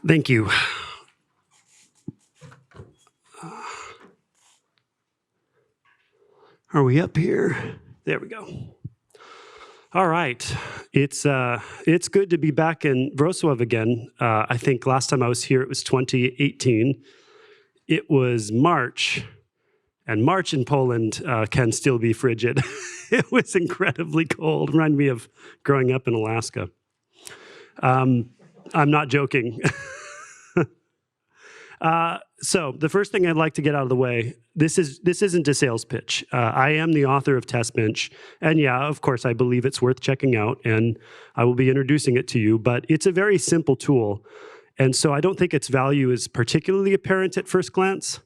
Thank you. Are we up here? There we go. All right. It's good to be back in Wrocław again. I think last time I was here, it was 2018. It was March, and March in Poland can still be frigid. It was incredibly cold. Reminded me of growing up in Alaska. I'm not joking. So the first thing I'd like to get out of the way, this isn't a sales pitch. I am the author of TestBench, and yeah, of course, I believe it's worth checking out, and I will be introducing it to you, but it's a very simple tool, and so I don't think its value is particularly apparent at first glance.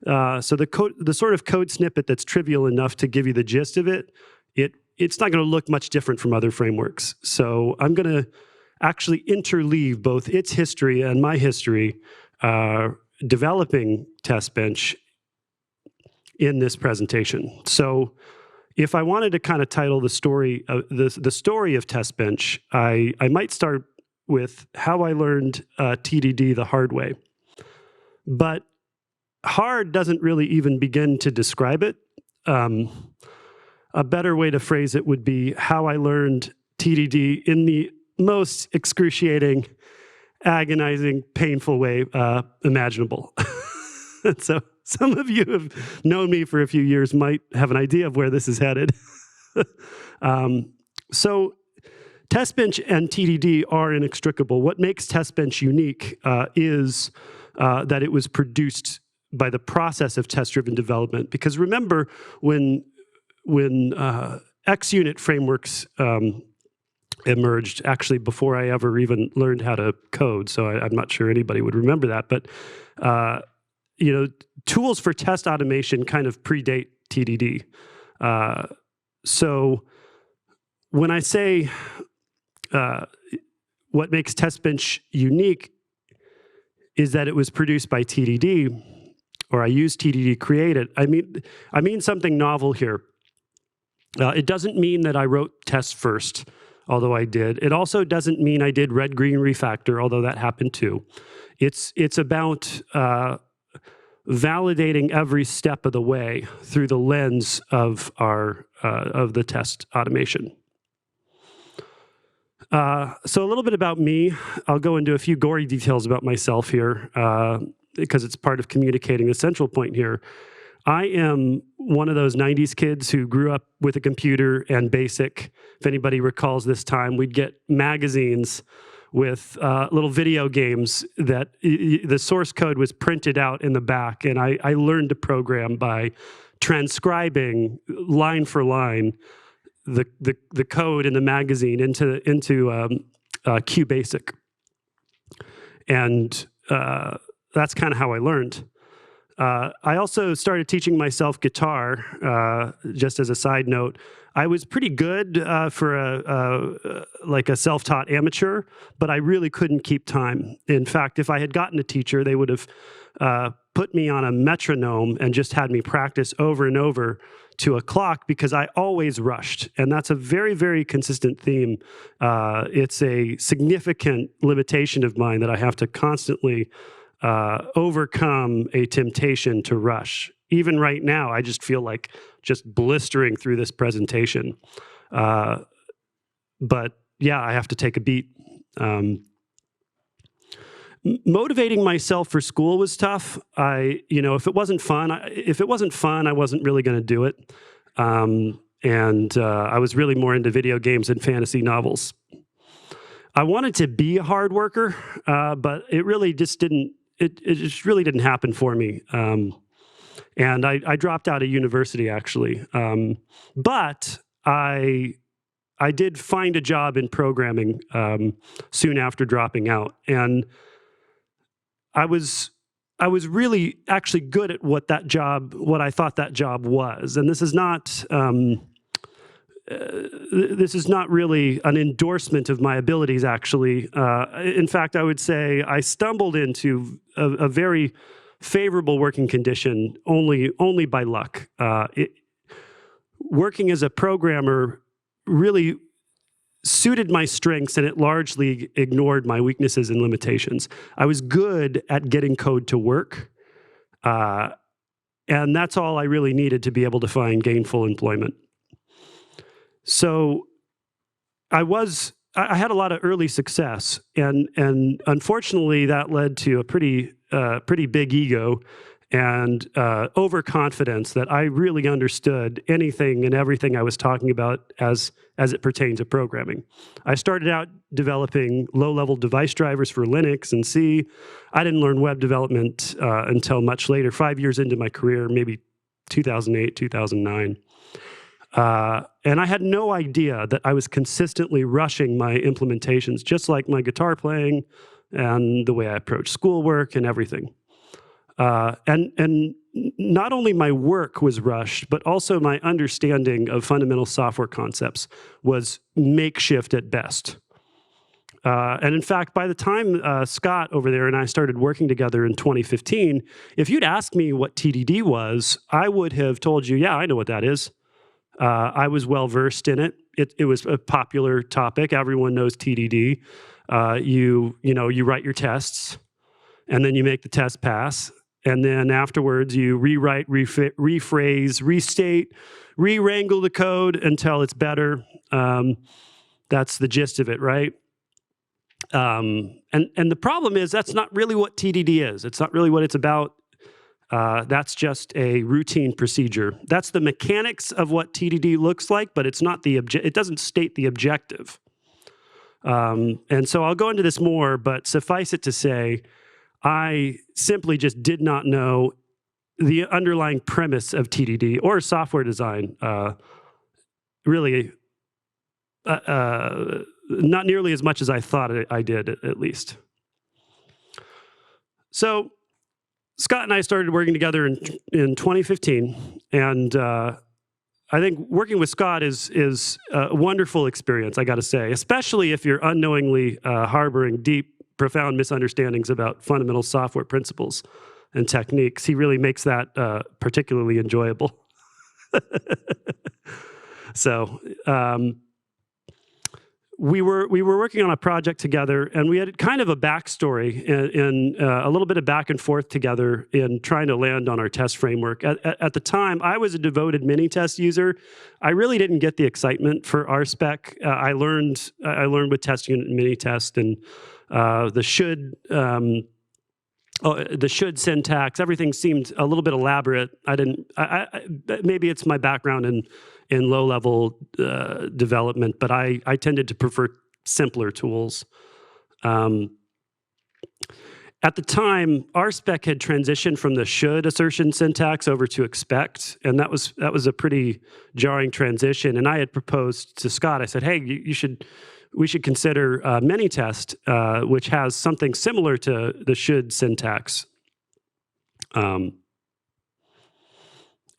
So the sort of code snippet that's trivial enough to give you the gist of it, it's not going to look much different from other frameworks. So I'm going to actually interleave both its history and my history developing TestBench in this presentation. So if I wanted to kind of title the story of the story of TestBench, I might start with how I learned TDD the hard way. But hard doesn't really even begin to describe it. A better way to phrase it would be how I learned TDD in the most excruciating, agonizing, painful way imaginable. So some of you have known me for a few years might have an idea of where this is headed. So TestBench and TDD are inextricable. What makes TestBench unique is that it was produced by the process of test-driven development. Because remember, when XUnit frameworks emerged, actually before I ever even learned how to code, so I'm not sure anybody would remember that, but tools for test automation kind of predate TDD. So when I say what makes TestBench unique is that it was produced by TDD, or I used TDD to create it, I mean something novel here. It doesn't mean that I wrote tests first, although I did. It also doesn't mean I did red-green refactor, although that happened too. It's about validating every step of the way through the lens of the test automation. So a little bit about me. I'll go into a few gory details about myself here because it's part of communicating the central point here. I am one of those 90s kids who grew up with a computer and BASIC. If anybody recalls this time, we'd get magazines with little video games that the source code was printed out in the back, and I learned to program by transcribing line for line the code in the magazine into QBasic. And that's kind of how I learned. I also started teaching myself guitar, just as a side note. I was pretty good for a self-taught amateur, but I really couldn't keep time. In fact, if I had gotten a teacher, they would have put me on a metronome and just had me practice over and over to a clock because I always rushed. And that's a very, very consistent theme. It's a significant limitation of mine that I have to constantly overcome a temptation to rush. Even right now, I just feel like just blistering through this presentation. But yeah, I have to take a beat. Motivating myself for school was tough. If it wasn't fun, I wasn't really going to do it. I was really more into video games and fantasy novels. I wanted to be a hard worker, but it really just didn't. It just really didn't happen for me. And I dropped out of university, actually. But I did find a job in programming soon after dropping out. And I was really actually good at what I thought that job was. And this is not really an endorsement of my abilities, actually. In fact, I would say I stumbled into a very favorable working condition only by luck. Working as a programmer really suited my strengths, and it largely ignored my weaknesses and limitations. I was good at getting code to work, and that's all I really needed to be able to find gainful employment. So I had a lot of early success, and unfortunately that led to a pretty big ego and overconfidence that I really understood anything and everything I was talking about as it pertained to programming. I started out developing low-level device drivers for Linux and C. I didn't learn web development until much later, 5 years into my career, maybe 2008, 2009. And I had no idea that I was consistently rushing my implementations, just like my guitar playing and the way I approach schoolwork and everything. And not only my work was rushed, but also my understanding of fundamental software concepts was makeshift at best. And in fact, by the time Scott over there and I started working together in 2015, if you'd asked me what TDD was, I would have told you, yeah, I know what that is. I was well-versed in it. It was a popular topic. Everyone knows TDD. You write your tests, and then you make the test pass. And then afterwards, you rewrite, rephrase, restate, re-wrangle the code until it's better. That's the gist of it, right? And the problem is that's not really what TDD is. It's not really what it's about. That's just a routine procedure. That's the mechanics of what TDD looks like, but it's not it doesn't state the objective. And so I'll go into this more, but suffice it to say, I simply just did not know the underlying premise of TDD or software design, really, not nearly as much as I thought I did, at least. So Scott and I started working together in 2015, and I think working with Scott is a wonderful experience, I got to say, especially if you're unknowingly harboring deep, profound misunderstandings about fundamental software principles and techniques. He really makes that particularly enjoyable. So we were working on a project together, and we had kind of a backstory in a little bit of back and forth together in trying to land on our test framework. At the time, I was a devoted Minitest user. I really didn't get the excitement for our spec. I learned with testing in Minitest and the should syntax. Everything seemed a little bit elaborate. Maybe it's my background in low-level development, but I tended to prefer simpler tools. At the time, our spec had transitioned from the should assertion syntax over to expect, and that was a pretty jarring transition. And I had proposed to Scott, I said, hey, we should consider Minitest, which has something similar to the should syntax. And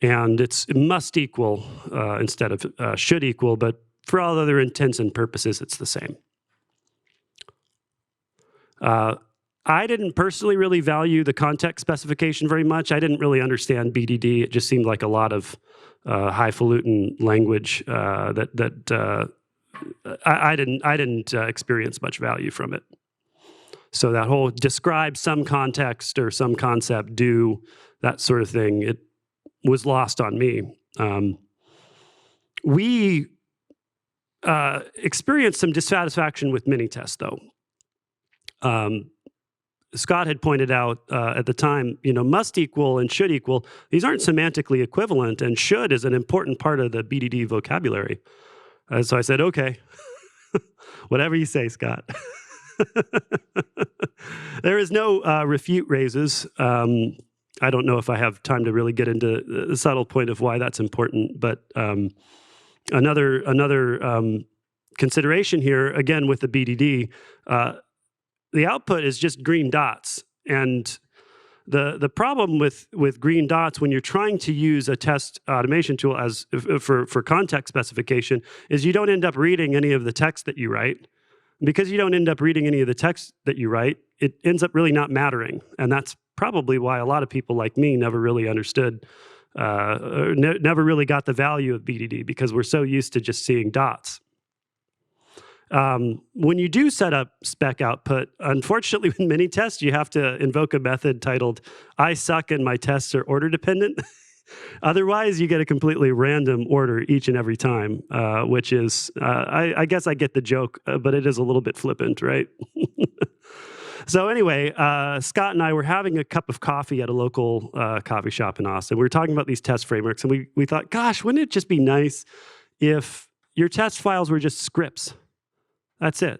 it must equal instead of should equal, but for all other intents and purposes, it's the same. I didn't personally really value the context specification very much. I didn't really understand BDD. It just seemed like a lot of highfalutin language that I didn't experience much value from it. So that whole describe some context or some concept, do that sort of thing, it was lost on me. We experienced some dissatisfaction with Minitests, though. Scott had pointed out at the time, must equal and should equal, these aren't semantically equivalent, and should is an important part of the BDD vocabulary. So I said, okay, whatever you say, Scott. There is no refute raises. I don't know if I have time to really get into the subtle point of why that's important, but another consideration here, again with the BDD, the output is just green dots. And the problem with green dots when you're trying to use a test automation tool for context specification is you don't end up reading any of the text that you write. Because you don't end up reading any of the text that you write, it ends up really not mattering. And that's probably why a lot of people like me never really understood, never really got the value of BDD, because we're so used to just seeing dots. When you do set up spec output, unfortunately with Minitests, you have to invoke a method titled I suck and my tests are order dependent. Otherwise, you get a completely random order each and every time, which is, I guess I get the joke, but it is a little bit flippant, right? So anyway, Scott and I were having a cup of coffee at a local coffee shop in Austin. We were talking about these test frameworks, and we thought, gosh, wouldn't it just be nice if your test files were just scripts? That's it.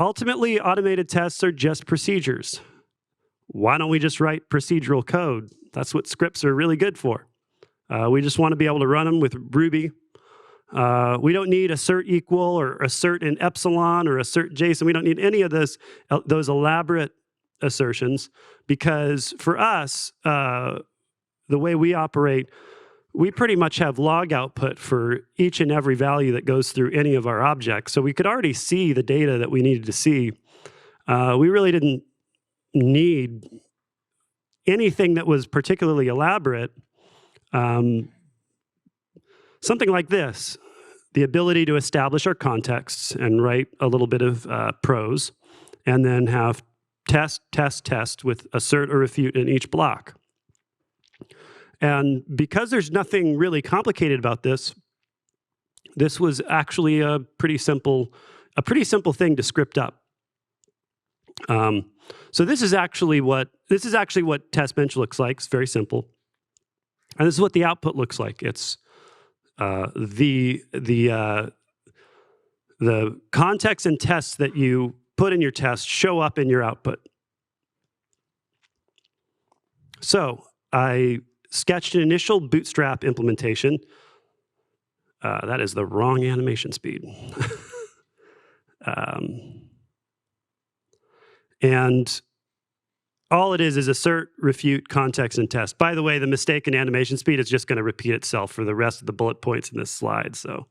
Ultimately, automated tests are just procedures. Why don't we just write procedural code? That's what scripts are really good for. We just want to be able to run them with Ruby. We don't need assert equal or assert in epsilon or assert JSON. We don't need any of those elaborate assertions, because for us, the way we operate, we pretty much have log output for each and every value that goes through any of our objects. So we could already see the data that we needed to see. We really didn't need anything that was particularly elaborate. Something like this, the ability to establish our contexts and write a little bit of prose, and then have test, test, test with assert or refute in each block. And because there's nothing really complicated about this, this was actually a pretty simple thing to script up. So this is actually what test bench looks like. It's very simple, and this is what the output looks like. It's the context and tests that you put in your test show up in your output. So I sketched an initial Bootstrap implementation. That is the wrong animation speed. And all it is assert, refute, context, and test. By the way, the mistake in animation speed is just going to repeat itself for the rest of the bullet points in this slide. So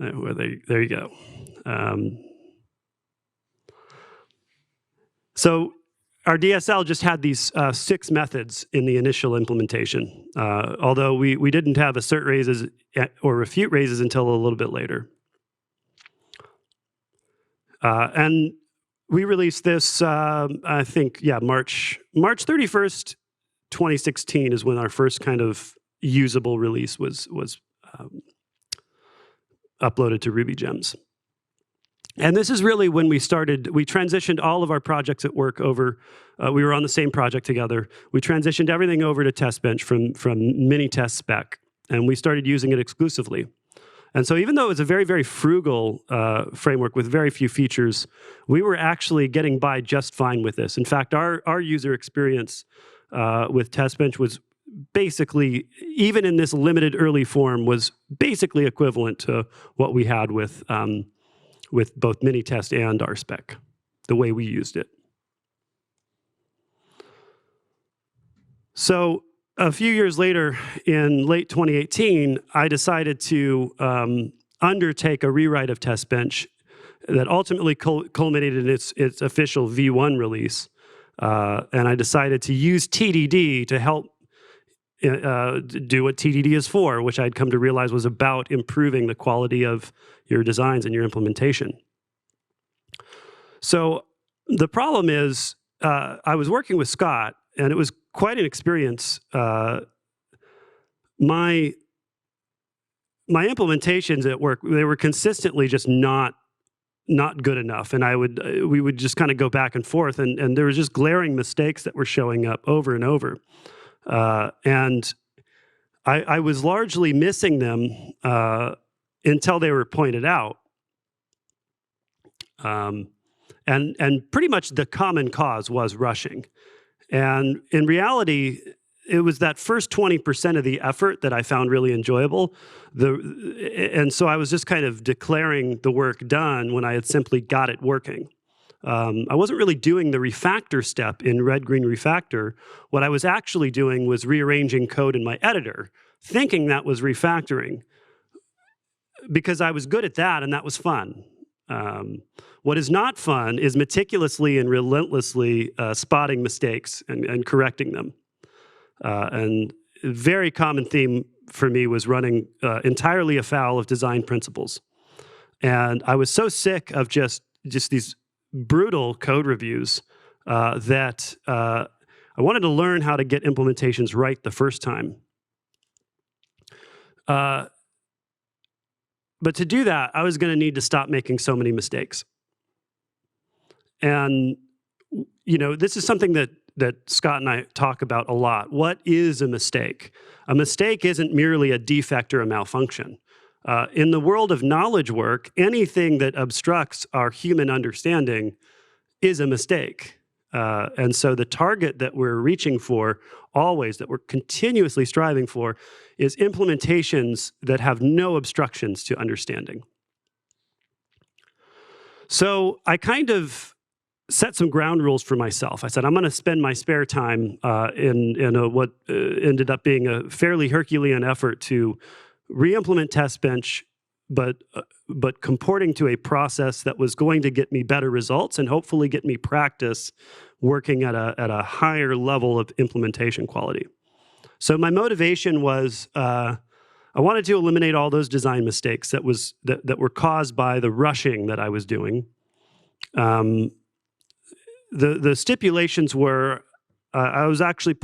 there you go. So our DSL just had these 6 methods in the initial implementation, although we didn't have assert raises or refute raises until a little bit later. And we released this, I think, yeah, March 31st, 2016 is when our first kind of usable release was uploaded to Ruby Gems. And this is really when we transitioned all of our projects at work over. We were on the same project together. We transitioned everything over to test bench from Minitest spec, and we started using it exclusively. And so even though it was a very, very frugal framework with very few features, we were actually getting by just fine with this. In fact, our user experience with test bench was basically, even in this limited early form, was basically equivalent to what we had with both Minitest and our spec, the way we used it. So a few years later, in late 2018, I decided to undertake a rewrite of test bench that ultimately culminated in its official V1 release. And I decided to use TDD to help do what TDD is for, which I'd come to realize was about improving the quality of your designs and your implementation. So the problem is, I was working with Scott, and it was quite an experience. My implementations at work, they were consistently just not good enough, and we would just kind of go back and forth, and there was just glaring mistakes that were showing up over and over. And I was largely missing them until they were pointed out. And pretty much the common cause was rushing. And in reality, it was that first 20% of the effort that I found really enjoyable. And so I was just kind of declaring the work done when I had simply got it working. I wasn't really doing the refactor step in red-green refactor. What I was actually doing was rearranging code in my editor, thinking that was refactoring, because I was good at that and that was fun. What is not fun is meticulously and relentlessly spotting mistakes and correcting them. And a very common theme for me was running entirely afoul of design principles. And I was so sick of just these brutal code reviews that I wanted to learn how to get implementations right the first time. But to do that, I was going to need to stop making so many mistakes. And this is something that Scott and I talk about a lot. What is a mistake? A mistake isn't merely a defect or a malfunction. In the world of knowledge work, anything that obstructs our human understanding is a mistake. And so the target that we're reaching for, always, that we're continuously striving for, is implementations that have no obstructions to understanding. So I kind of set some ground rules for myself. I said, I'm going to spend my spare time in what ended up being a fairly Herculean effort to re-implement Test Bench, but comporting to a process that was going to get me better results and hopefully get me practice working at a higher level of implementation quality. So my motivation was I wanted to eliminate all those design mistakes that were caused by the rushing that I was doing. The stipulations were, I was actually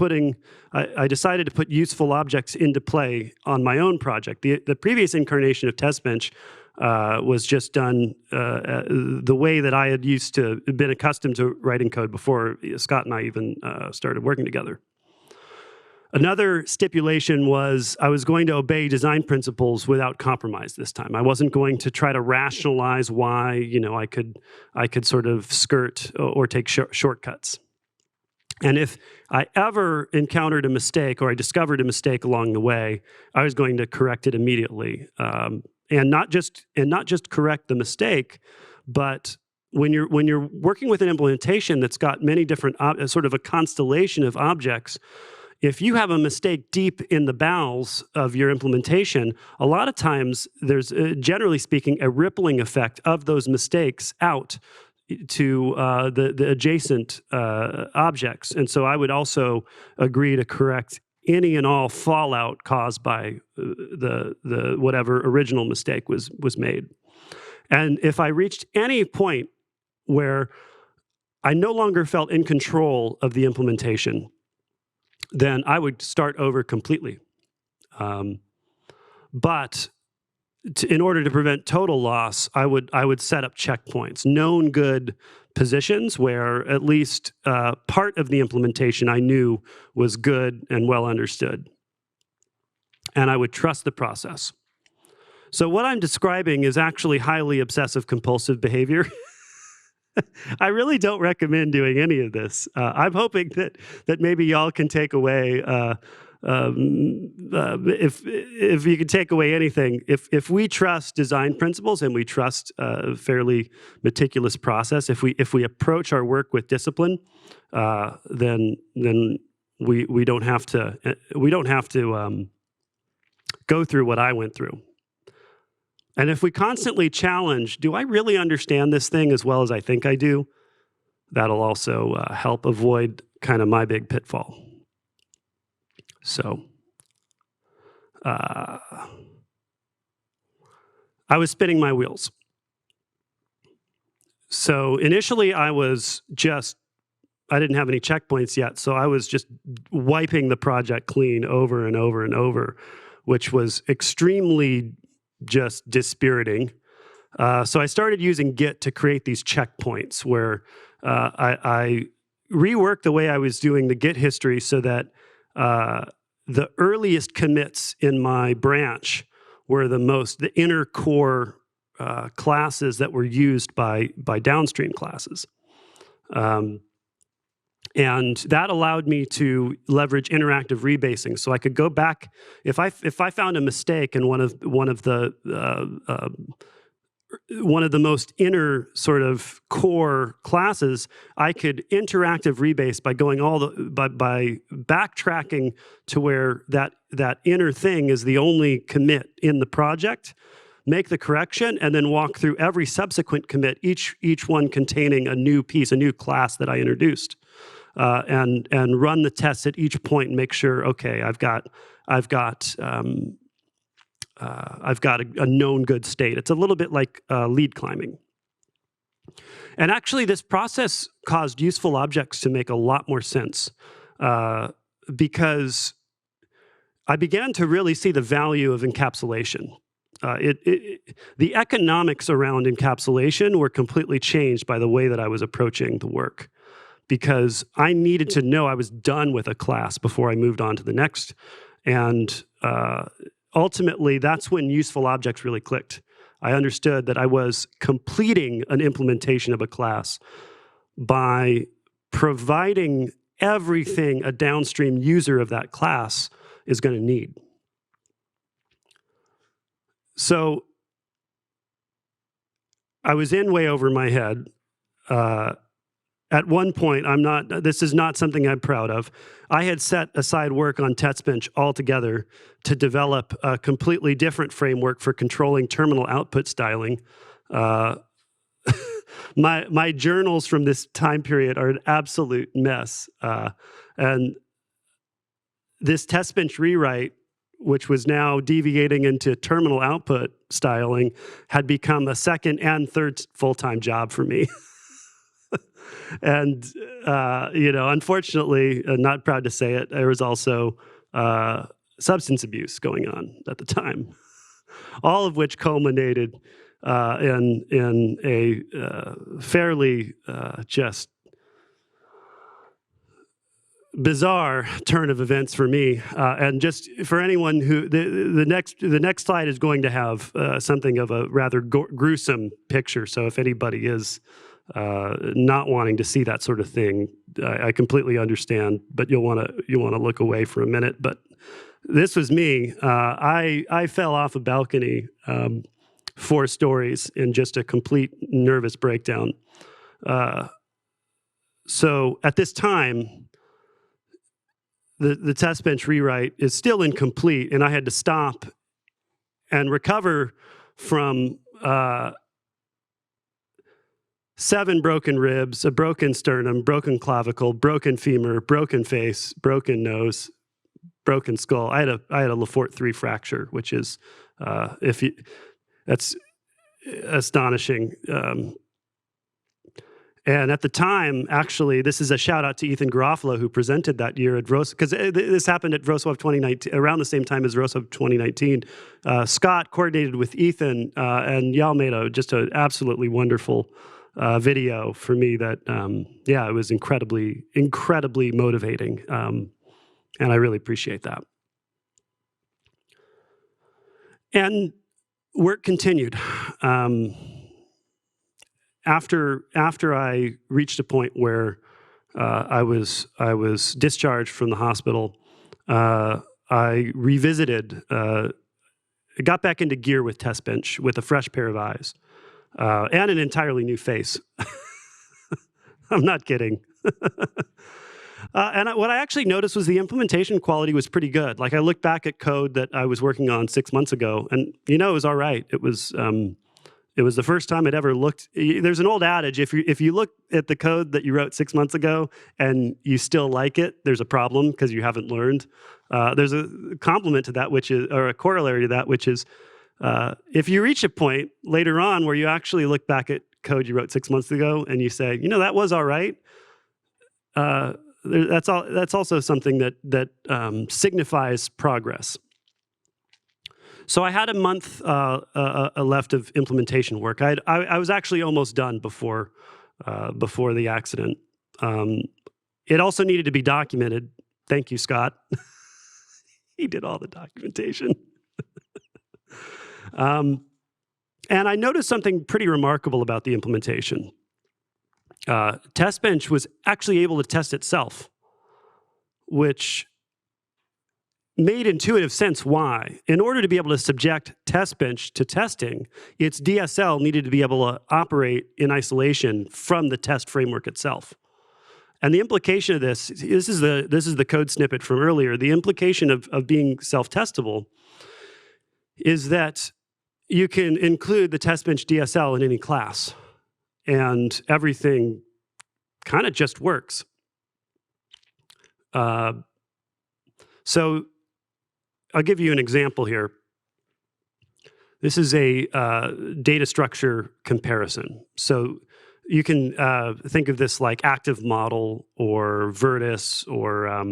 I decided to put useful objects into play on my own project. The previous incarnation of Test Bench was just done the way that I had been accustomed to writing code before Scott and I even started working together. Another stipulation was I was going to obey design principles without compromise this time. I wasn't going to try to rationalize why I could sort of skirt or take shortcuts. And if I ever encountered a mistake or I discovered a mistake along the way, I was going to correct it immediately, and not just correct the mistake, but when you're working with an implementation that's got many different sort of a constellation of objects. If you have a mistake deep in the bowels of your implementation, a lot of times there's, generally speaking, a rippling effect of those mistakes out to the adjacent objects. And so I would also agree to correct any and all fallout caused by the whatever original mistake was made. And if I reached any point where I no longer felt in control of the implementation, then I would start over completely. But in order to prevent total loss, I would set up checkpoints, known good positions where at least part of the implementation I knew was good and well understood. And I would trust the process. So what I'm describing is actually highly obsessive compulsive behavior. I really don't recommend doing any of this. I'm hoping that maybe y'all can take away, if you can take away anything, if we trust design principles and we trust a fairly meticulous process, if we approach our work with discipline, then we don't have to go through what I went through. And if we constantly challenge, do I really understand this thing as well as I think I do? That'll also help avoid kind of my big pitfall. So I was spinning my wheels. So initially I didn't have any checkpoints yet, so I was just wiping the project clean over and over and over, which was extremely just dispiriting. So I started using Git to create these checkpoints where I reworked the way I was doing the Git history so that the earliest commits in my branch were the inner core classes that were used by downstream classes. And that allowed me to leverage interactive rebasing, so I could go back if I found a mistake in one of the most inner sort of core classes, I could interactive rebase by going by backtracking to where that inner thing is the only commit in the project, make the correction, and then walk through every subsequent commit, each one containing a new piece, a new class that I introduced. And run the tests at each point and make sure, okay, I've got I've got a known good state. It's a little bit like lead climbing. And actually, this process caused useful objects to make a lot more sense because I began to really see the value of encapsulation. The economics around encapsulation were completely changed by the way that I was approaching the work, because I needed to know I was done with a class before I moved on to the next. And ultimately, that's when useful objects really clicked. I understood that I was completing an implementation of a class by providing everything a downstream user of that class is going to need. So I was in way over my head. At one point, this is not something I'm proud of. I had set aside work on TestBench altogether to develop a completely different framework for controlling terminal output styling. My journals from this time period are an absolute mess. And this TestBench rewrite, which was now deviating into terminal output styling, had become a second and third full-time job for me. And, unfortunately, not proud to say it, there was also substance abuse going on at the time, all of which culminated in a fairly just bizarre turn of events for me. And just for anyone who, the next slide is going to have something of a rather gruesome picture. So if anybody is not wanting to see that sort of thing, I completely understand, but you'll want to look away for a minute. But this was me. I fell off a balcony 4 stories in just a complete nervous breakdown. So at this time, the TestBench rewrite is still incomplete, and I had to stop and recover from 7 broken ribs, a broken sternum, broken clavicle, broken femur, broken face, broken nose, broken skull. I had a Lefort 3 fracture, which is that's astonishing. And at the time, actually, this is a shout out to Ethan Garofalo, who presented that year at Wrocław, because this happened at Wrocław 2019, around the same time as Wrocław 2019. Scott coordinated with Ethan, and y'all made just an absolutely wonderful video for me that, it was incredibly, incredibly motivating. And I really appreciate that. And work continued. After I reached a point where I was discharged from the hospital, I revisited, got back into gear with TestBench with a fresh pair of eyes and an entirely new face. I'm not kidding. And what I actually noticed was the implementation quality was pretty good. Like, I looked back at code that I was working on 6 months ago, and it was all right. It was the first time I'd ever looked. There's an old adage: if you look at the code that you wrote 6 months ago and you still like it, there's a problem because you haven't learned. There's a complement to that, or a corollary to that, which is if you reach a point later on where you actually look back at code you wrote 6 months ago and you say, that was all right. That's also something that signifies progress. So I had a month left of implementation work. I was actually almost done before the accident. It also needed to be documented. Thank you, Scott. He did all the documentation. And I noticed something pretty remarkable about the implementation. TestBench was actually able to test itself, which made intuitive sense why. In order to be able to subject TestBench to testing, its DSL needed to be able to operate in isolation from the test framework itself. And the implication of this is the code snippet from earlier. The implication of being self-testable is that you can include the TestBench DSL in any class, and everything kind of just works. So I'll give you an example here. This is a data structure comparison. So you can think of this like active model or Vertis or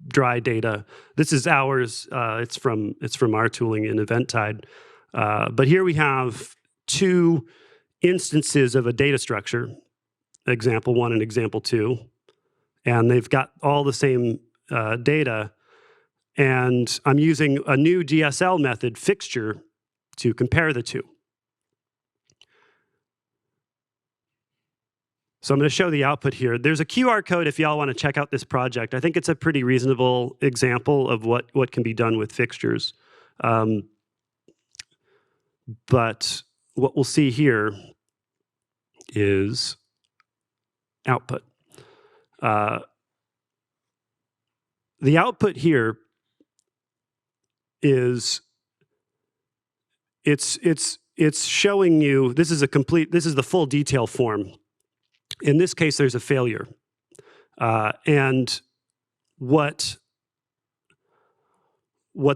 dry data. This is ours. It's from our tooling in Eventide. But here we have two instances of a data structure, example 1 and example 2, and they've got all the same data. And I'm using a new DSL method, Fixture, to compare the two. So I'm going to show the output here. There's a QR code if y'all want to check out this project. I think it's a pretty reasonable example of what can be done with fixtures. But what we'll see here is output. The output here is it's showing you, this is the full detail form. In this case, there's a failure. And what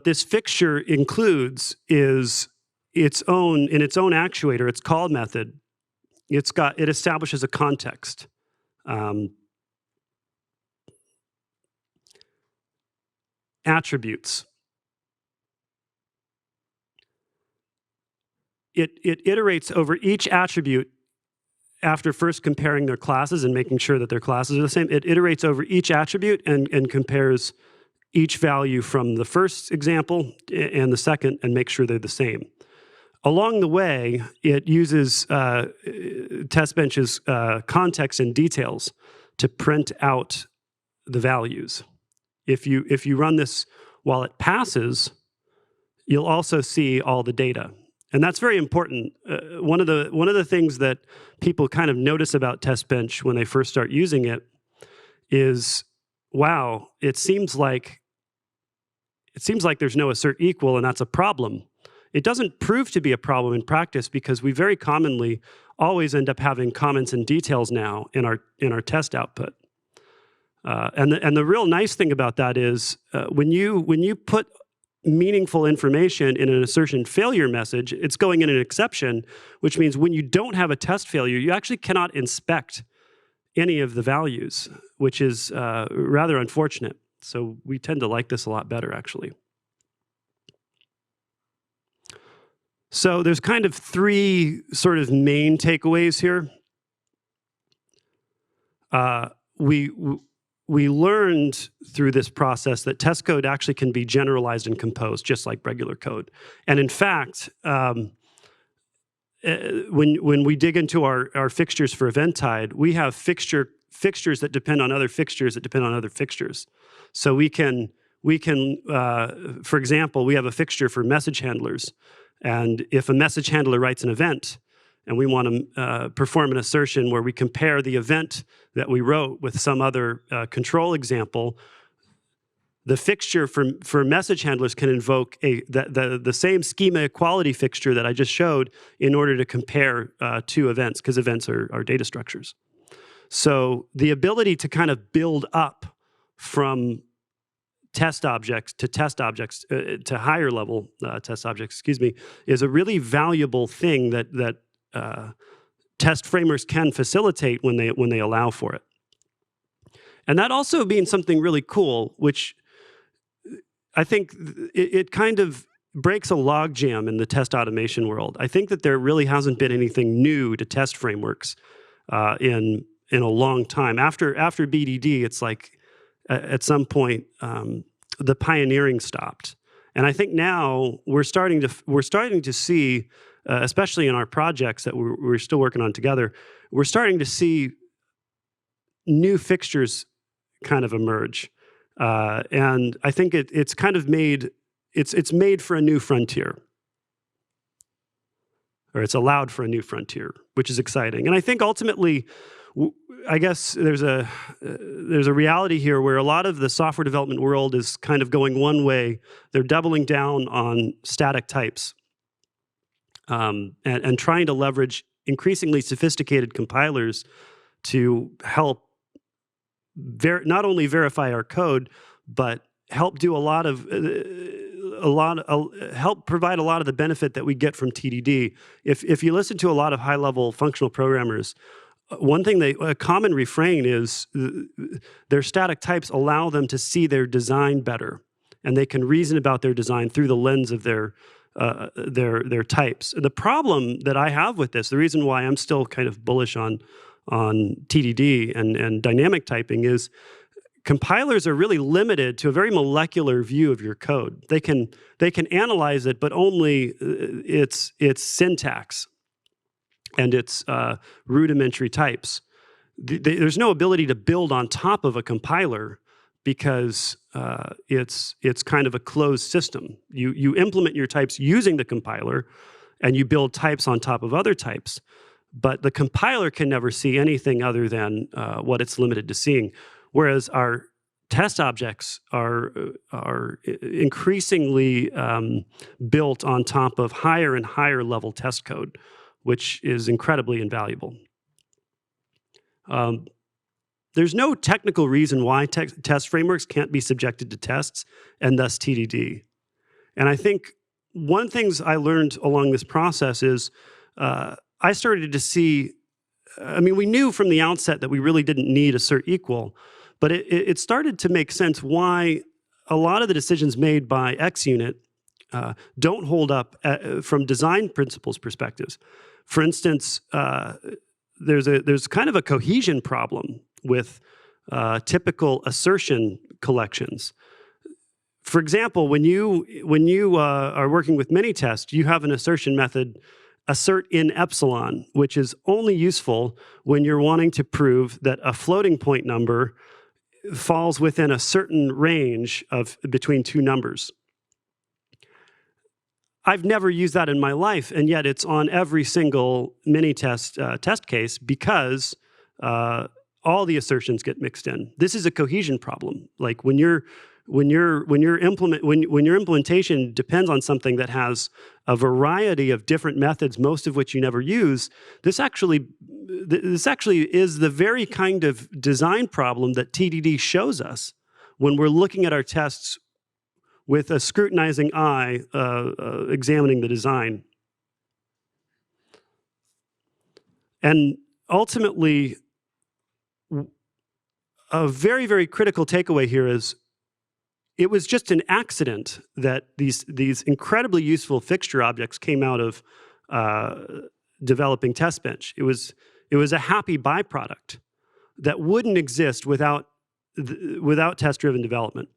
this fixture includes is in its own actuator, its call method, it establishes a context. Attributes. It iterates over each attribute after first comparing their classes and making sure that their classes are the same. It iterates over each attribute and compares each value from the first example and the second and makes sure they're the same. Along the way, it uses TestBench's context and details to print out the values. If you run this while it passes, you'll also see all the data. And that's very important. One of the things that people kind of notice about TestBench when they first start using it is, wow, it seems like there's no assert equal, and that's a problem. It doesn't prove to be a problem in practice because we very commonly always end up having comments and details now in our test output. And the real nice thing about that is when you put meaningful information in an assertion failure message, it's going in an exception, which means when you don't have a test failure, you actually cannot inspect any of the values, which is rather unfortunate. So we tend to like this a lot better, actually. So there's kind of 3 sort of main takeaways here. We learned through this process that test code actually can be generalized and composed just like regular code. And in fact, when we dig into our fixtures for Eventide, we have fixtures that depend on other fixtures that depend on other fixtures. So we can, for example, we have a fixture for message handlers. And if a message handler writes an event, and we want to perform an assertion where we compare the event that we wrote with some other control example, the fixture for message handlers can invoke the same schema equality fixture that I just showed in order to compare two events, because events are data structures. So the ability to kind of build up from test objects to higher level test objects, excuse me, is a really valuable thing that test framers can facilitate when they allow for it. And that also means something really cool, which I think it kind of breaks a logjam in the test automation world. I think that there really hasn't been anything new to test frameworks in a long time. After BDD, it's like at some point the pioneering stopped, and I think now we're starting to see, especially in our projects that we're still working on together, we're starting to see new fixtures kind of emerge, and I think it's kind of made for a new frontier, or it's allowed for a new frontier, which is exciting. And I think ultimately, I guess there's a reality here where a lot of the software development world is kind of going one way. They're doubling down on static types and trying to leverage increasingly sophisticated compilers to help not only verify our code, but help do a lot of help provide a lot of the benefit that we get from TDD. If you listen to a lot of high-level functional programmers, one thing a common refrain is their static types allow them to see their design better, and they can reason about their design through the lens of their types. The problem that I have with this, the reason why I'm still kind of bullish on TDD and dynamic typing, is compilers are really limited to a very molecular view of your code. They can analyze it, but only its syntax and its rudimentary types. There's no ability to build on top of a compiler because it's kind of a closed system. You implement your types using the compiler, and you build types on top of other types. But the compiler can never see anything other than what it's limited to seeing. Whereas our test objects are increasingly built on top of higher and higher level test code, which is incredibly invaluable. There's no technical reason why test frameworks can't be subjected to tests, and thus TDD. And I think one of the things I learned along this process is I started to see, I mean, we knew from the outset that we really didn't need assert equal, but it started to make sense why a lot of the decisions made by XUnit don't hold up from design principles perspectives. For instance, there's kind of a cohesion problem with typical assertion collections. For example, when you are working with Minitests, you have an assertion method, assert in epsilon, which is only useful when you're wanting to prove that a floating point number falls within a certain range of between two numbers. I've never used that in my life, and yet it's on every single Minitest test case because all the assertions get mixed in. This is a cohesion problem. Like when your implementation depends on something that has a variety of different methods, most of which you never use, this actually is the very kind of design problem that TDD shows us when we're looking at our tests with a scrutinizing eye, examining the design. And ultimately, a very, very critical takeaway here is it was just an accident that these incredibly useful fixture objects came out of developing TestBench. It was a happy byproduct that wouldn't exist without test-driven development.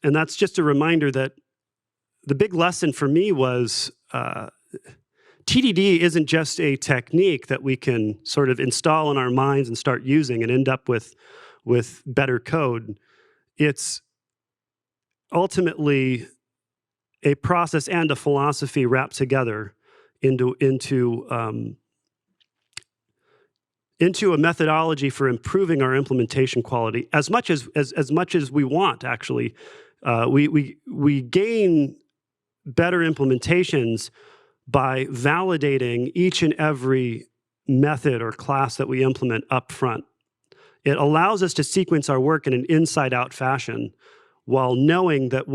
And that's just a reminder that the big lesson for me was TDD isn't just a technique that we can sort of install in our minds and start using and end up with better code. It's ultimately a process and a philosophy wrapped together into a methodology for improving our implementation quality as much as we want, actually. We gain better implementations by validating each and every method or class that we implement up front. It allows us to sequence our work in an inside-out fashion while knowing that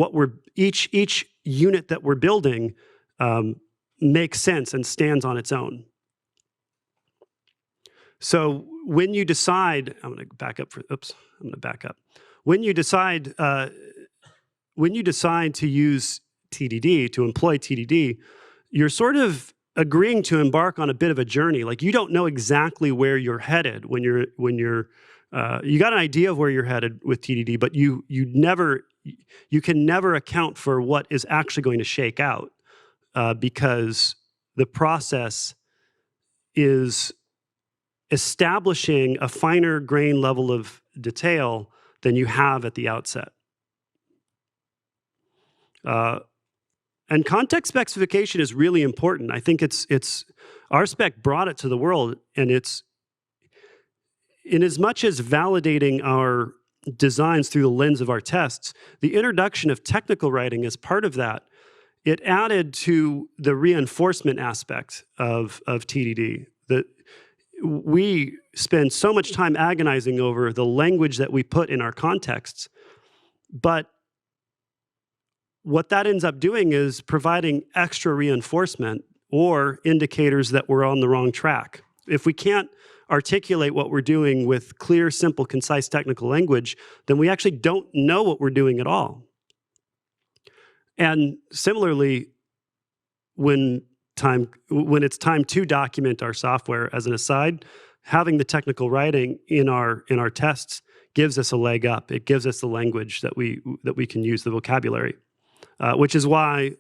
each unit that we're building makes sense and stands on its own. So when you decide, I'm going to back up. When you decide to use TDD, to employ TDD, you're sort of agreeing to embark on a bit of a journey. Like you don't know exactly where you're headed when you got an idea of where you're headed with TDD, but you can never account for what is actually going to shake out because the process is establishing a finer grain level of detail than you have at the outset. And context specification is really important. I think our spec brought it to the world, and it's in as much as validating our designs through the lens of our tests, the introduction of technical writing as part of that, it added to the reinforcement aspect of TDD. we spend so much time agonizing over the language that we put in our contexts, but what that ends up doing is providing extra reinforcement or indicators that we're on the wrong track. If we can't articulate what we're doing with clear, simple, concise technical language, then we actually don't know what we're doing at all. And similarly, when it's time to document our software, as an aside, having the technical writing in our tests gives us a leg up. It gives us the language that we can use, the vocabulary, which is why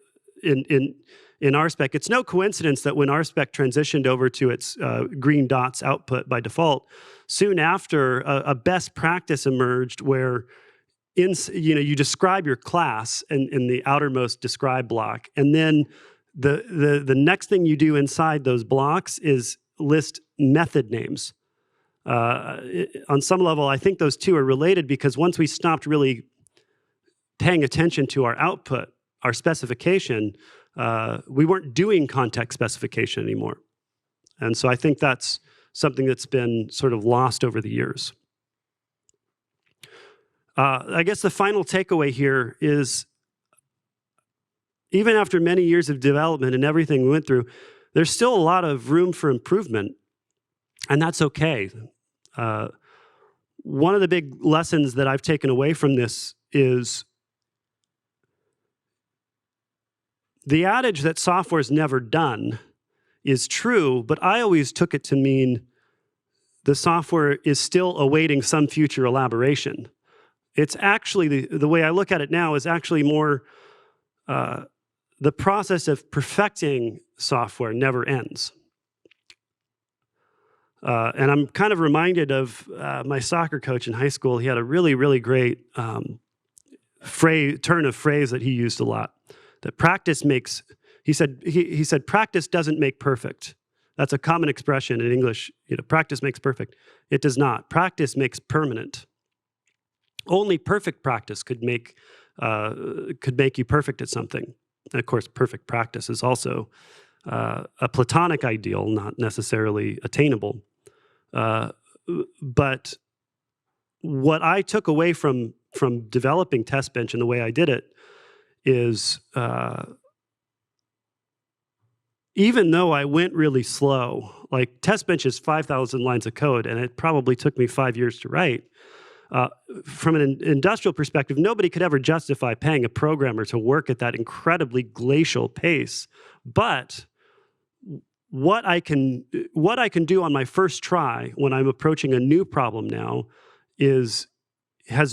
in RSpec, it's no coincidence that when RSpec transitioned over to its green dots output by default, soon after a best practice emerged where you describe your class in the outermost describe block, and then the next thing you do inside those blocks is list method names. On some level, I think those two are related, because once we stopped really paying attention to our output, our specification, we weren't doing context specification anymore. And so I think that's something that's been sort of lost over the years. I guess the final takeaway here is, even after many years of development and everything we went through, there's still a lot of room for improvement, and that's okay. One of the big lessons that I've taken away from this is the adage that software is never done is true, but I always took it to mean the software is still awaiting some future elaboration. It's actually, the way I look at it now is actually more the process of perfecting software never ends. And I'm kind of reminded of my soccer coach in high school. He had a really, really great turn of phrase that he used a lot. That practice makes, he said, practice doesn't make perfect. That's a common expression in English. Practice makes perfect. It does not. Practice makes permanent. Only perfect practice could make you perfect at something. And of course, perfect practice is also a Platonic ideal, not necessarily attainable. But what I took away from developing TestBench and the way I did it is, even though I went really slow, like TestBench is 5,000 lines of code, and it probably took me 5 years to write. From an industrial perspective, nobody could ever justify paying a programmer to work at that incredibly glacial pace. But what I can do on my first try when I'm approaching a new problem now has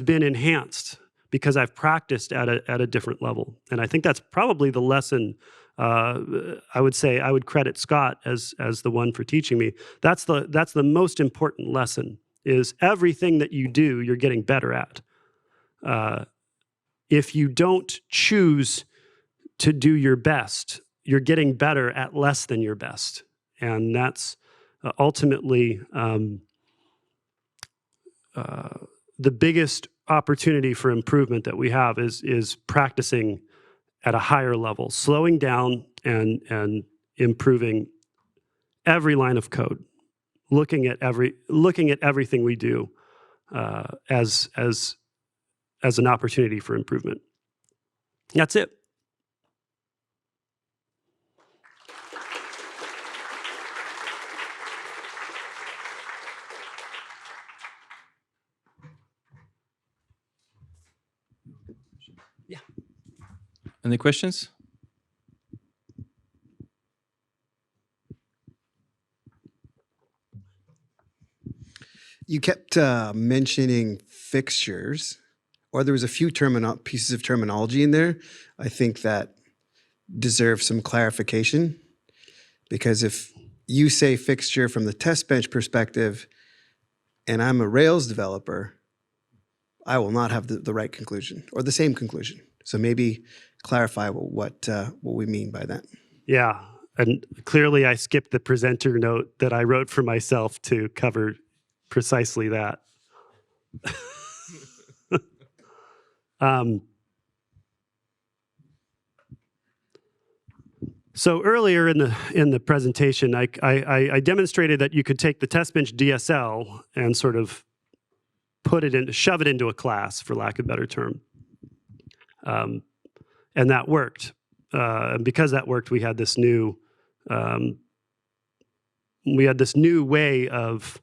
been enhanced because I've practiced at a different level. And I think that's probably the lesson. I would say I would credit Scott as the one for teaching me. That's the most important lesson. Is everything that you do, you're getting better at. If you don't choose to do your best, you're getting better at less than your best. And that's ultimately the biggest opportunity for improvement that we have is practicing at a higher level, slowing down and improving every line of code. Looking at everything we do as an opportunity for improvement. That's it. Yeah. Any questions? You kept mentioning fixtures, or there was a few pieces of terminology in there, I think that deserve some clarification. Because if you say fixture from the TestBench perspective, and I'm a Rails developer, I will not have the right conclusion, or the same conclusion. So maybe clarify what we mean by that. Yeah, and clearly I skipped the presenter note that I wrote for myself to cover precisely that. So earlier in the presentation, I demonstrated that you could take the test bench DSL and sort of shove it into a class, for lack of a better term, and that worked. And because that worked, we had this new way of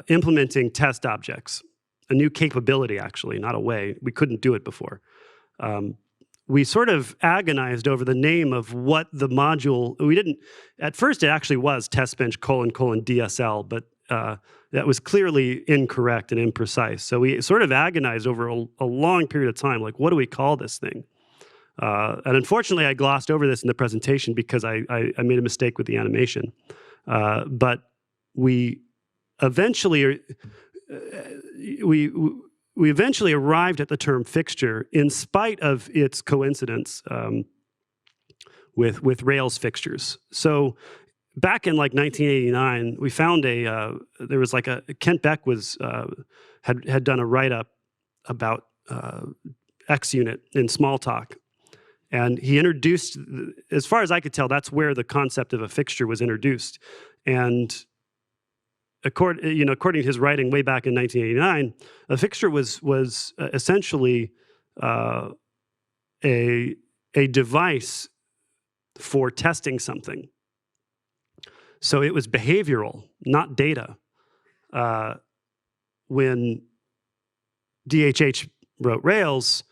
implementing test objects, a new capability, actually, not a way. We couldn't do it before. We sort of agonized over the name of what the module, we didn't, at first it actually was testbench : DSL, but that was clearly incorrect and imprecise. So we sort of agonized over a long period of time, like, what do we call this thing? And unfortunately, I glossed over this in the presentation because I made a mistake with the animation. But we eventually, we eventually arrived at the term fixture in spite of its coincidence with Rails fixtures. So back in like 1989, we found there was like Kent Beck had done a write-up about XUnit in Smalltalk. And he introduced, as far as I could tell, that's where the concept of a fixture was introduced. And according to his writing way back in 1989, a fixture was essentially a device for testing something. So it was behavioral, not data. When DHH wrote Rails,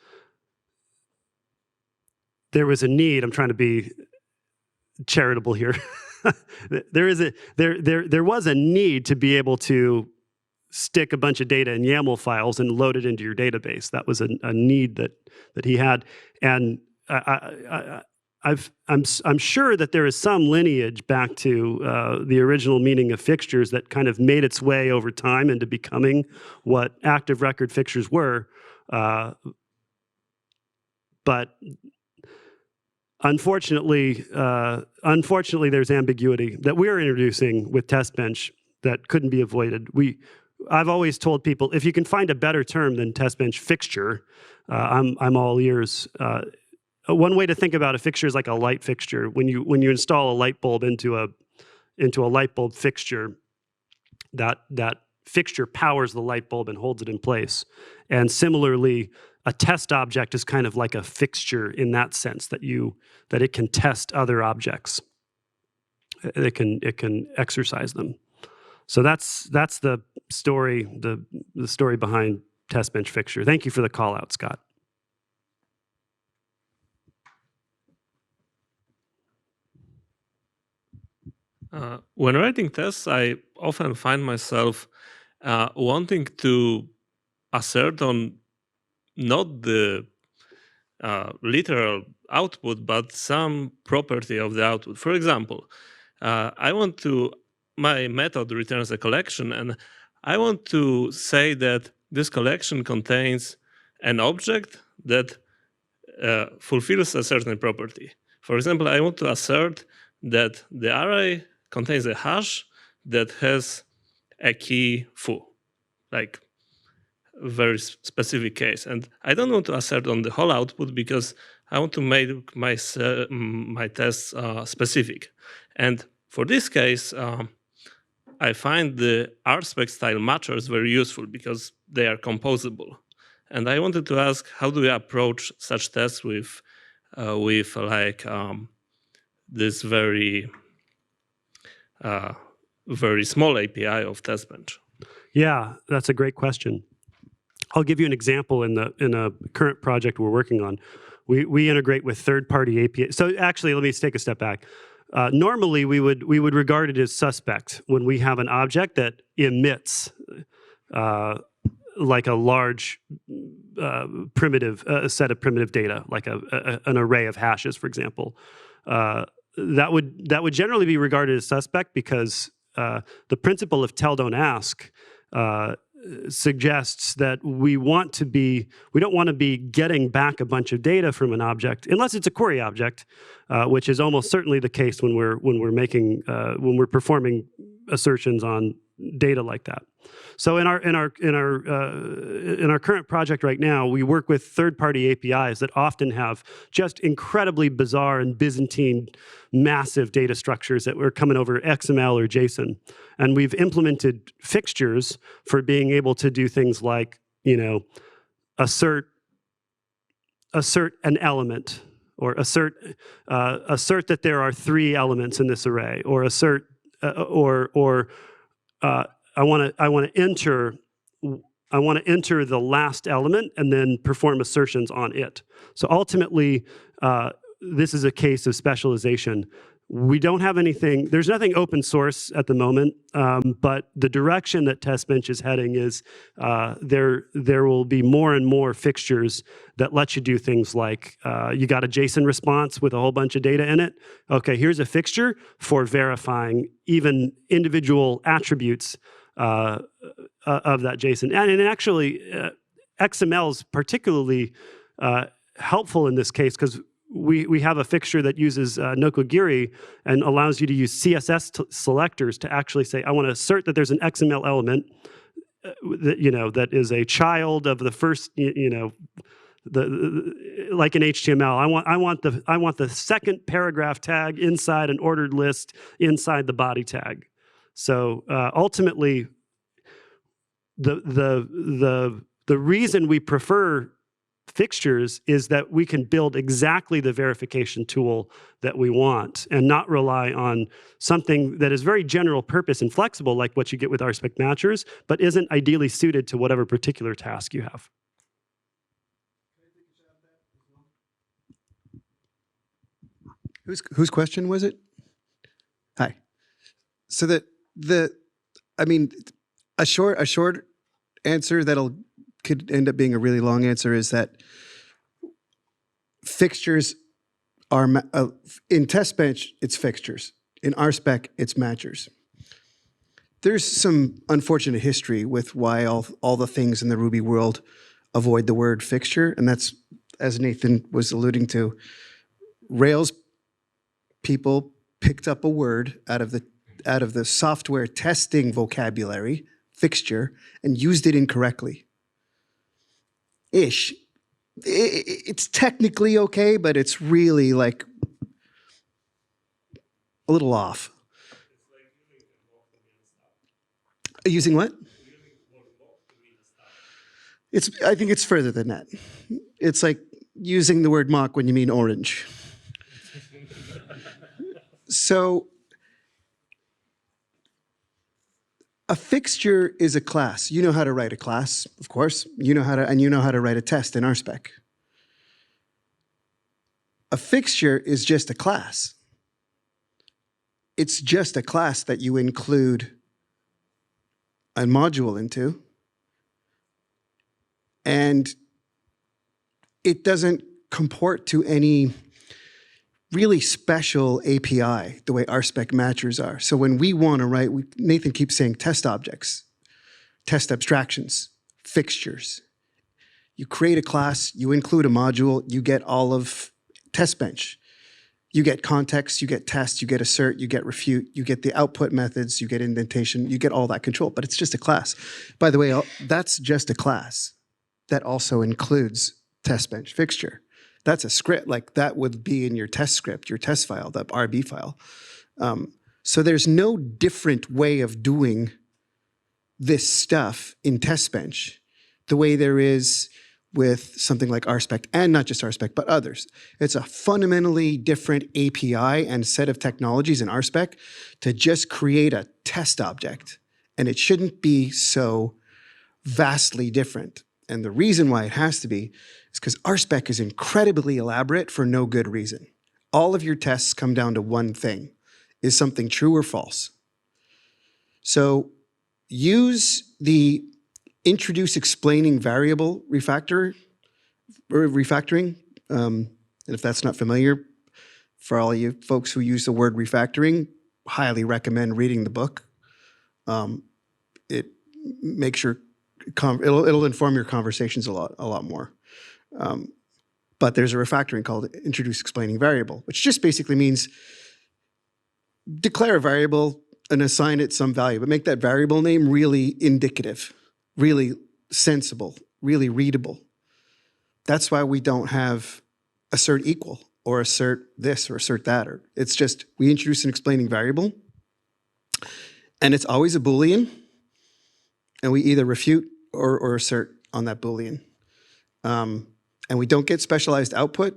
there was a need. I'm trying to be charitable here. There was a need to be able to stick a bunch of data in YAML files and load it into your database. That was a need that he had, and I'm sure that there is some lineage back to the original meaning of fixtures that kind of made its way over time into becoming what active record fixtures were, but unfortunately, there's ambiguity that we're introducing with testbench that couldn't be avoided. I've always told people, if you can find a better term than testbench fixture, I'm all ears. One way to think about a fixture is like a light fixture. When you install a light bulb into a light bulb fixture, that fixture powers the light bulb and holds it in place. And similarly, a test object is kind of like a fixture in that sense, that it can test other objects. It can exercise them. So that's the story, the story behind testbench fixture. Thank you for the call out, Scott. When writing tests, I often find myself wanting to assert on not the literal output, but some property of the output. For example, my method returns a collection, and I want to say that this collection contains an object that fulfills a certain property. For example, I want to assert that the array contains a hash that has a key foo, like a very specific case. And I don't want to assert on the whole output because I want to make my tests specific. And for this case, I find the rspec style matchers very useful because they are composable. And I wanted to ask, how do we approach such tests with this very small API of testbench? Yeah, that's a great question. I'll give you an example in a current project we're working on. We integrate with third-party API. So actually, let me take a step back. Normally, we would regard it as suspect when we have an object that emits like a large primitive set of primitive data, like an array of hashes, for example. That would generally be regarded as suspect because the principle of tell don't ask suggests that we don't want to be getting back a bunch of data from an object unless it's a query object, which is almost certainly the case when we're performing assertions on data like that. So in our current project right now, we work with third-party APIs that often have just incredibly bizarre and Byzantine, massive data structures that were coming over XML or JSON, and we've implemented fixtures for being able to do things like, you know, assert an element, or assert that there are 3 elements in this array, or assert I want to enter the last element and then perform assertions on it. So ultimately, this is a case of specialization. We don't have anything, there's nothing open source at the moment, but the direction that TestBench is heading is there will be more and more fixtures that let you do things like, you got a JSON response with a whole bunch of data in it. Okay, here's a fixture for verifying even individual attributes of that JSON. And actually, XML is particularly helpful in this case because we have a fixture that uses Nokogiri and allows you to use CSS selectors to actually say, I want to assert that there's an XML element that is a child of the first, like an HTML. I want the second paragraph tag inside an ordered list inside the body tag. So ultimately, the reason we prefer fixtures is that we can build exactly the verification tool that we want and not rely on something that is very general purpose and flexible, like what you get with RSpec matchers, but isn't ideally suited to whatever particular task you have. Whose question was it? Hi. So a short answer could end up being a really long answer is that fixtures are in TestBench it's fixtures. In RSpec it's matchers. There's some unfortunate history with why all the things in the Ruby world avoid the word fixture, and that's, as Nathan was alluding to, Rails people picked up a word out of the software testing vocabulary, fixture, and used it incorrectly. It's technically okay, but it's really like a little off. Using what? I think it's further than that. It's like using the word mock when you mean orange. So a fixture is a class. You know how to write a class, of course. You know how to write a test in RSpec. A fixture is just a class. It's just a class that you include a module into, and it doesn't comport to any really special API, the way RSpec matchers are. So when we want to write, Nathan keeps saying test objects, test abstractions, fixtures. You create a class, you include a module, you get all of TestBench. You get context, you get test, you get assert, you get refute, you get the output methods, you get indentation, you get all that control, but it's just a class. By the way, that's just a class. That also includes TestBench fixture. That's a script, like that would be in your test script, your test file, the RB file. So there's no different way of doing this stuff in TestBench the way there is with something like RSpec, and not just RSpec, but others. It's a fundamentally different API and set of technologies in RSpec to just create a test object. And it shouldn't be so vastly different. And the reason why it has to be is because RSpec is incredibly elaborate for no good reason. All of your tests come down to one thing. Is something true or false? So use the introduce explaining variable refactoring. And if that's not familiar, for all you folks who use the word refactoring, highly recommend reading the book. It makes your it'll inform your conversations a lot more. But there's a refactoring called introduce explaining variable, which just basically means declare a variable and assign it some value, but make that variable name really indicative, really sensible, really readable. That's why we don't have assert equal or assert this or assert that. Or it's just we introduce an explaining variable, and it's always a Boolean, and we either refute or assert on that Boolean. And we don't get specialized output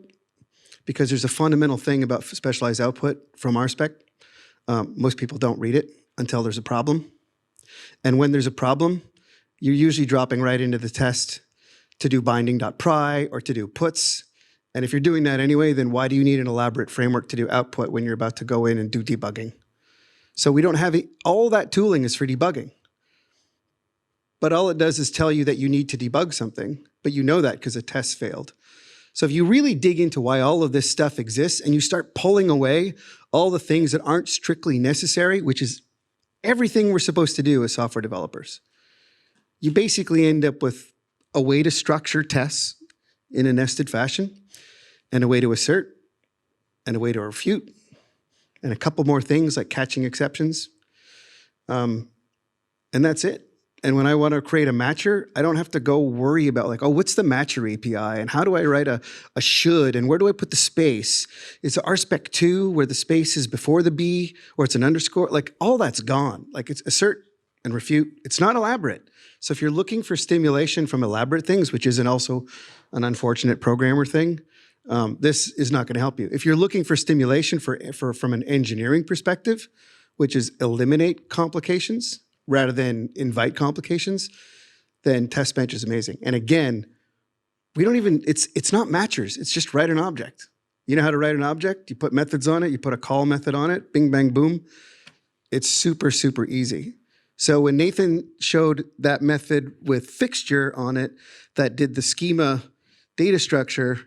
because there's a fundamental thing about specialized output from our spec. Most people don't read it until there's a problem. And when there's a problem, you're usually dropping right into the test to do binding.pry or to do puts. And if you're doing that anyway, then why do you need an elaborate framework to do output when you're about to go in and do debugging? So we don't have all that tooling is for debugging. But all it does is tell you that you need to debug something, but you know that because a test failed. So if you really dig into why all of this stuff exists and you start pulling away all the things that aren't strictly necessary, which is everything we're supposed to do as software developers, you basically end up with a way to structure tests in a nested fashion, and a way to assert, and a way to refute, and a couple more things like catching exceptions. And that's it. And when I want to create a matcher, I don't have to go worry about like, oh, what's the matcher API? And how do I write a should? And where do I put the space? Is it RSpec2 where the space is before the B, or it's an underscore? Like all that's gone. Like it's assert and refute. It's not elaborate. So if you're looking for stimulation from elaborate things, which isn't also an unfortunate programmer thing, this is not going to help you. If you're looking for stimulation from an engineering perspective, which is eliminate complications rather than invite complications, then TestBench is amazing. And again, we don't even, it's not matchers, it's just write an object. You know how to write an object? You put methods on it, you put a call method on it, bing, bang, boom. It's super, super easy. So when Nathan showed that method with Fixture on it that did the schema data structure,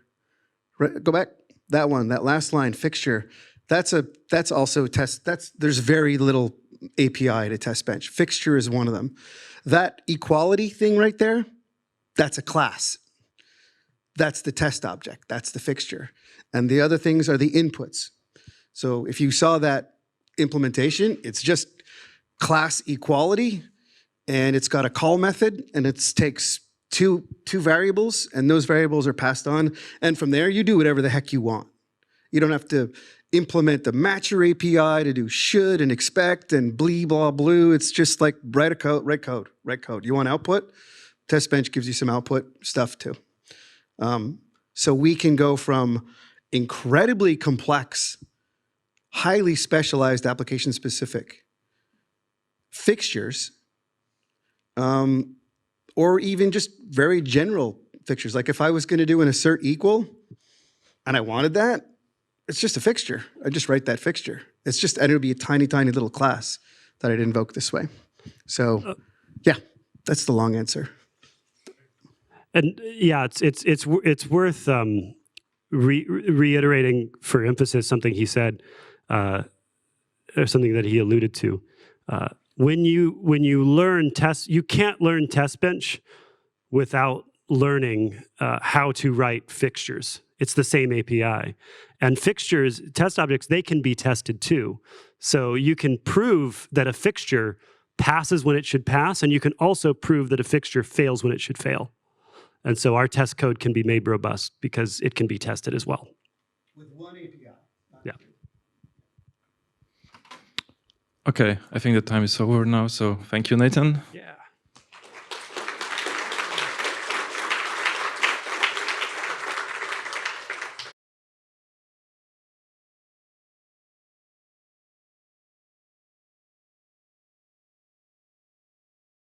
go back, that one, that last line, Fixture, that's also test, there's very little API to TestBench. Fixture is one of them. That equality thing right there, that's a class. That's the test object. That's the fixture. And the other things are the inputs. So if you saw that implementation, it's just class equality, and it's got a call method, and it takes two variables, and those variables are passed on. And from there, you do whatever the heck you want. You don't have to implement the matcher API to do should and expect and blee, blah, blue. It's just like write code. You want output? TestBench gives you some output stuff too. So we can go from incredibly complex, highly specialized application-specific fixtures, or even just very general fixtures. Like if I was going to do an assert equal and I wanted that, it's just a fixture. I just write that fixture. It's just, and it'll be a tiny, tiny little class that I'd invoke this way. So yeah, that's the long answer. And yeah, it's worth reiterating for emphasis something he said, or something that he alluded to. When you learn you can't learn TestBench without learning how to write fixtures. It's the same API. And fixtures, test objects, they can be tested too. So you can prove that a fixture passes when it should pass, and you can also prove that a fixture fails when it should fail. And so our test code can be made robust because it can be tested as well. With one API. Yeah. Okay, I think the time is over now, so thank you, Nathan. Yeah.